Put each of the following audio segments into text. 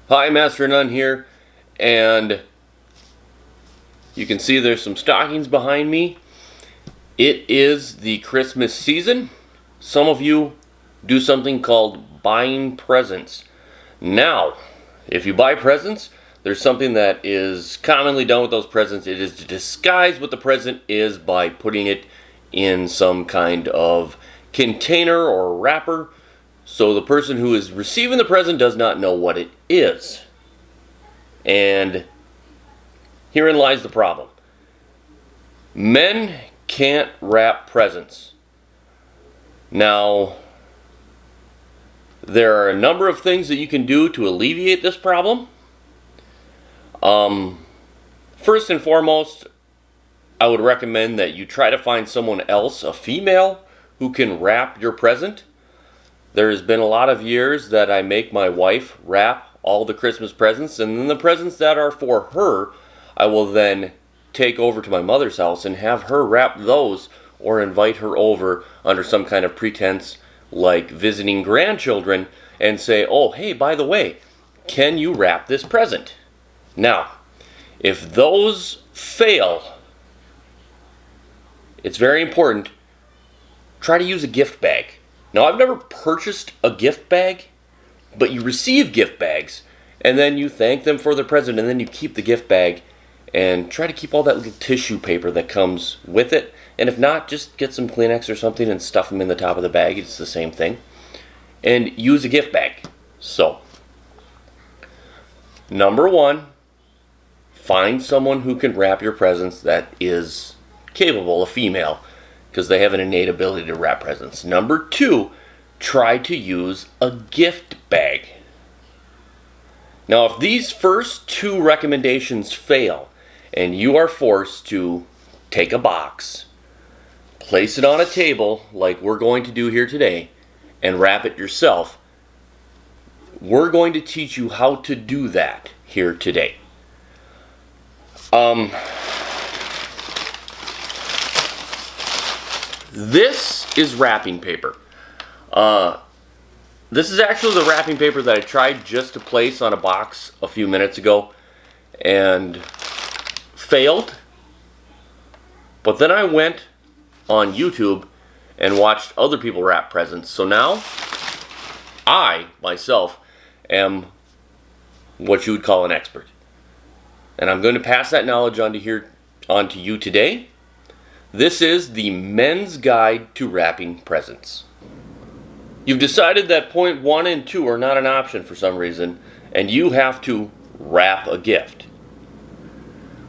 Hi, Master Nun here, and you can see there's some stockings behind me. It is the Christmas season. Some of you do something called buying presents. Now, if you buy presents, there's something that is commonly done with those presents. It is to disguise what the present is by putting it in some kind of container or wrapper, so the person who is receiving the present does not know what it is. And herein lies the problem. Men can't wrap presents. Now, there are a number of things that you can do to alleviate this problem. First and foremost, I would recommend that you try to find someone else, a female, who can wrap your present. There has been a lot of years that I make my wife wrap all the Christmas presents, and then the presents that are for her, I will then take over to my mother's house and have her wrap those, or invite her over under some kind of pretense like visiting grandchildren and say, oh, hey, by the way, can you wrap this present? Now, if those fail, it's very important, try to use a gift bag. Now, I've never purchased a gift bag, but you receive gift bags, and then you thank them for the present, and then you keep the gift bag, and try to keep all that little tissue paper that comes with it. And if not, just get some Kleenex or something and stuff them in the top of the bag. It's the same thing. And use a gift bag. So, number one, find someone who can wrap your presents that is capable, a female, because they have an innate ability to wrap presents. Number two, try to use a gift bag. Now, if these first two recommendations fail, and you are forced to take a box, place it on a table like we're going to do here today, and wrap it yourself, we're going to teach you how to do that here today. This is wrapping paper. This is actually the wrapping paper that I tried just to place on a box a few minutes ago and failed. But then I went on YouTube and watched other people wrap presents. So now I, myself, am what you would call an expert. And I'm going to pass that knowledge on to you today. This is the Men's Guide to Wrapping Presents. You've decided that point 1 and 2 are not an option for some reason, and you have to wrap a gift.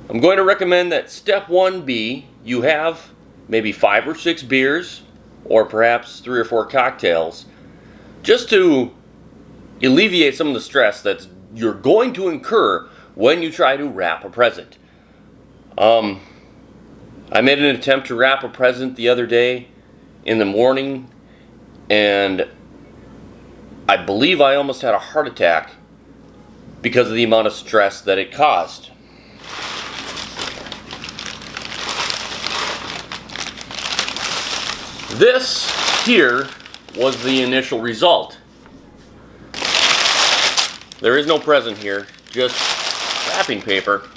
I'm going to recommend that step 1 be you have maybe 5 or 6 beers, or perhaps 3 or 4 cocktails, just to alleviate some of the stress that you're going to incur when you try to wrap a present. I made an attempt to wrap a present the other day in the morning, and I believe I almost had a heart attack because of the amount of stress that it caused. This here was the initial result. There is no present here, just wrapping paper.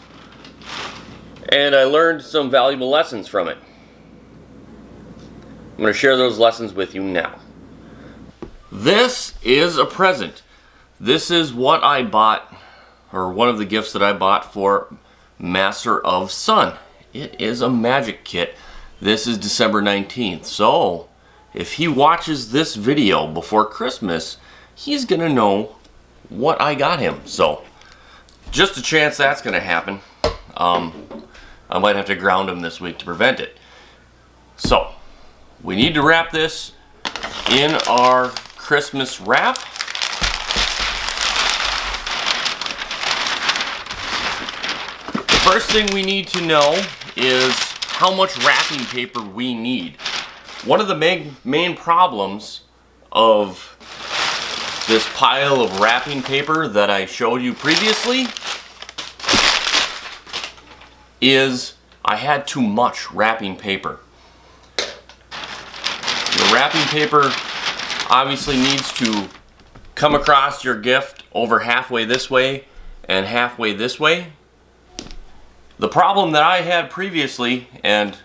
And I learned some valuable lessons from it. I'm going to share those lessons with you now. This is a present. This is what I bought, or one of the gifts that I bought for Master of Sun. It is a magic kit. This is December 19th. So, if he watches this video before Christmas, he's going to know what I got him. So, just a chance that's going to happen. I might have to ground him this week to prevent it. So, we need to wrap this in our Christmas wrap. The first thing we need to know is how much wrapping paper we need. One of the main problems of this pile of wrapping paper that I showed you previously is I had too much wrapping paper. The wrapping paper obviously needs to come across your gift over halfway this way and halfway this way. The problem that I had previously, and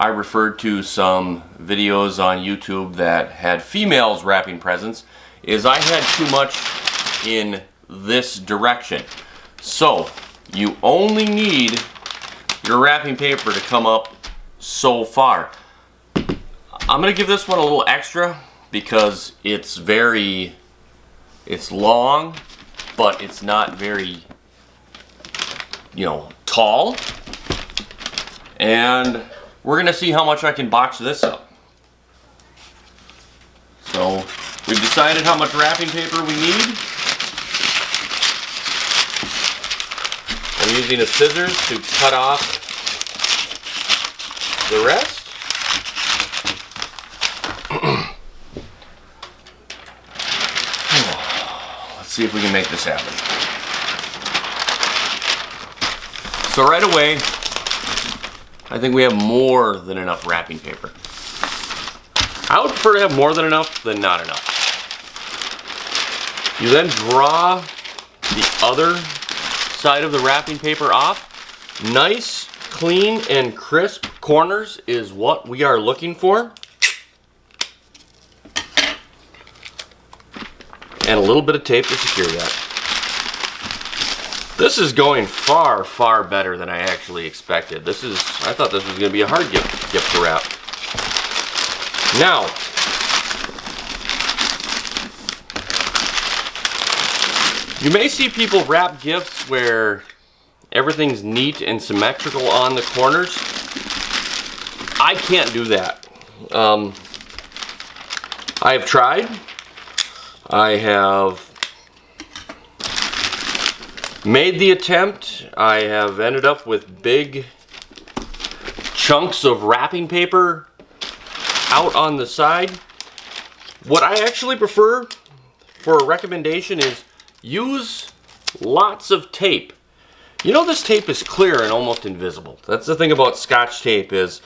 I referred to some videos on YouTube that had females wrapping presents, is I had too much in this direction. So you only need your wrapping paper to come up so far. I'm gonna give this one a little extra because it's long, but it's not very, tall. And we're gonna see how much I can box this up. So we've decided how much wrapping paper we need. I'm using a scissors to cut off the rest. Let's see if we can make this happen. So right away, I think we have more than enough wrapping paper. I would prefer to have more than enough than not enough. You then draw the other side of the wrapping paper off. Nice, clean, and crisp corners is what we are looking for. And a little bit of tape to secure that. This is going far, far better than I actually expected. I thought this was going to be a hard gift to wrap. Now, you may see people wrap gifts where everything's neat and symmetrical on the corners. I can't do that. I have tried. I have made the attempt. I have ended up with big chunks of wrapping paper out on the side. What I actually prefer for a recommendation is use lots of tape. This tape is clear and almost invisible. That's the thing about Scotch tape, is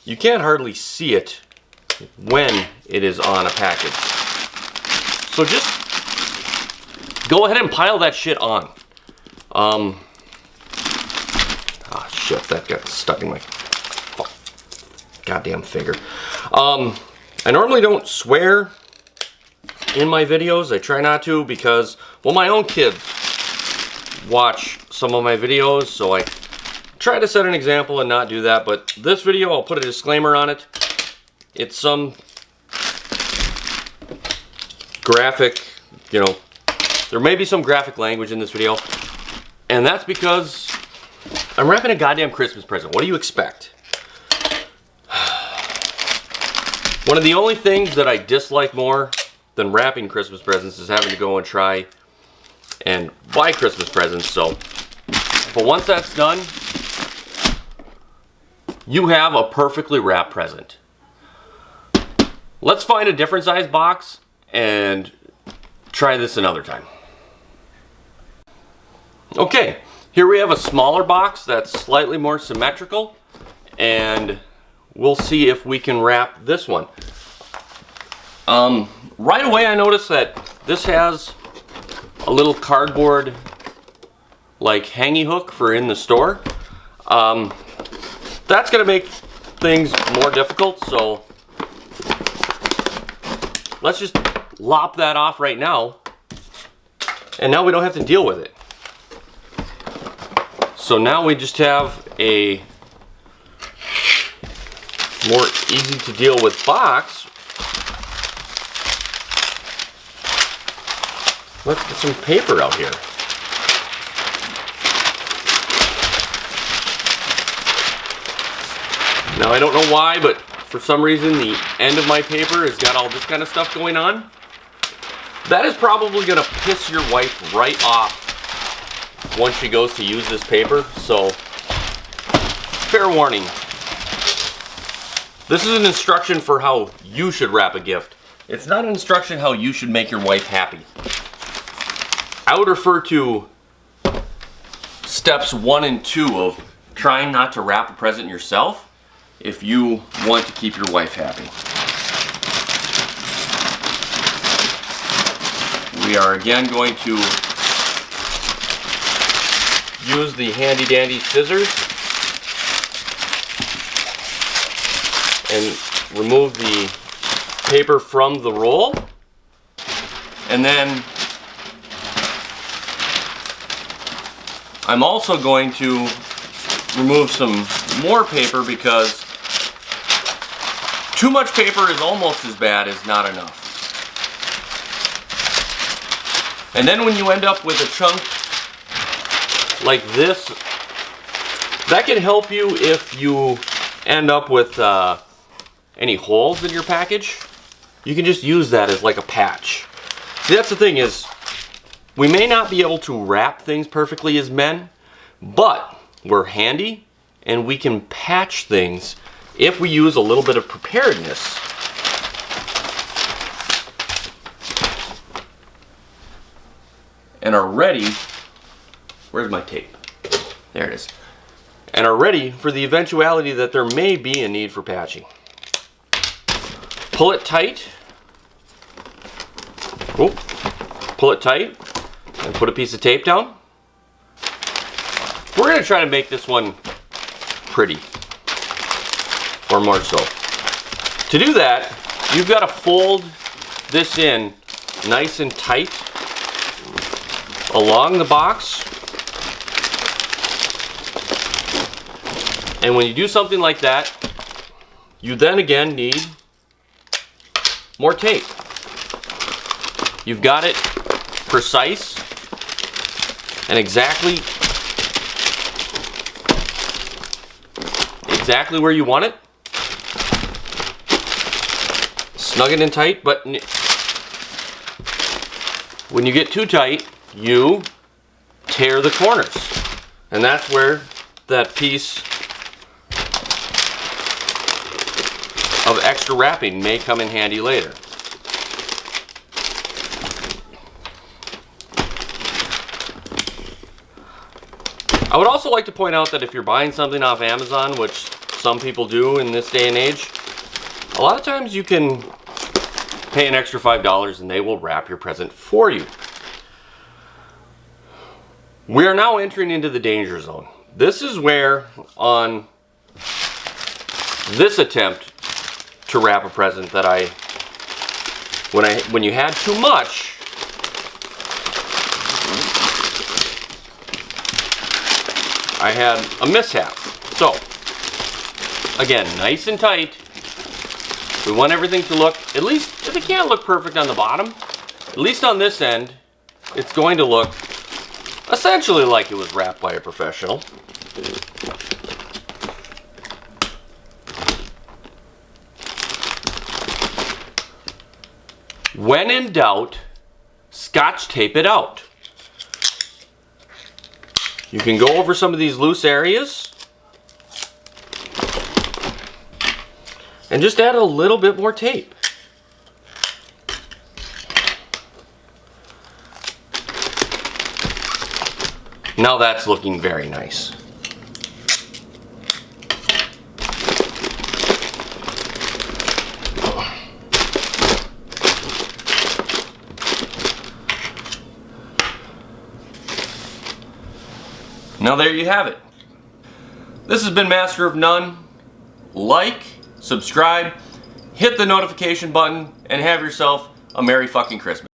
you can't hardly see it when it is on a package. So just go ahead and pile that shit on. Shit, that got stuck in my goddamn finger. I normally don't swear in my videos. I try not to because, well, my own kids watch some of my videos, so I try to set an example and not do that. But this video, I'll put a disclaimer on it. It's some graphic, there may be some graphic language in this video, and that's because I'm wrapping a goddamn Christmas present. What do you expect? One of the only things that I dislike more than wrapping Christmas presents is having to go and try and buy Christmas presents. But once that's done, you have a perfectly wrapped present. Let's find a different size box and try this another time. Okay, here we have a smaller box that's slightly more symmetrical, and we'll see if we can wrap this one. Right away I noticed that this has a little cardboard like hangy hook for in the store. That's gonna make things more difficult, so let's just lop that off right now, and now we don't have to deal with it. So now we just have a more easy to deal with box. Let's get some paper out here. Now I don't know why, but for some reason the end of my paper has got all this kind of stuff going on. That is probably going to piss your wife right off once she goes to use this paper, so fair warning. This is an instruction for how you should wrap a gift. It's not an instruction how you should make your wife happy. I would refer to steps 1 and 2 of trying not to wrap a present yourself if you want to keep your wife happy. We are again going to use the handy dandy scissors and remove the paper from the roll. And then I'm also going to remove some more paper because too much paper is almost as bad as not enough. And then when you end up with a chunk like this, that can help you if you end up with any holes in your package. You can just use that as like a patch. See, that's the thing is, we may not be able to wrap things perfectly as men, but we're handy and we can patch things if we use a little bit of preparedness. And are ready, where's my tape? There it is. And are ready for the eventuality that there may be a need for patching. Pull it tight. Oh, pull it tight and put a piece of tape down. We're going to try to make this one pretty, or more so. To do that, you've got to fold this in nice and tight along the box. And when you do something like that, you then again need more tape. You've got it precise and exactly where you want it. Snug it in tight, but when you get too tight, you tear the corners. And that's where that piece of extra wrapping may come in handy later. I would also like to point out that if you're buying something off Amazon, which some people do in this day and age, a lot of times you can pay an extra $5 and they will wrap your present for you. We are now entering into the danger zone. This is where, on this attempt to wrap a present, that when you had too much, I had a mishap. So, again, nice and tight. We want everything to look, at least, if it can't look perfect on the bottom, at least on this end, it's going to look essentially like it was wrapped by a professional. When in doubt, Scotch tape it out. You can go over some of these loose areas and just add a little bit more tape. Now that's looking very nice. Now there you have it. This has been Master of None. Like, subscribe, hit the notification button, and have yourself a Merry fucking Christmas.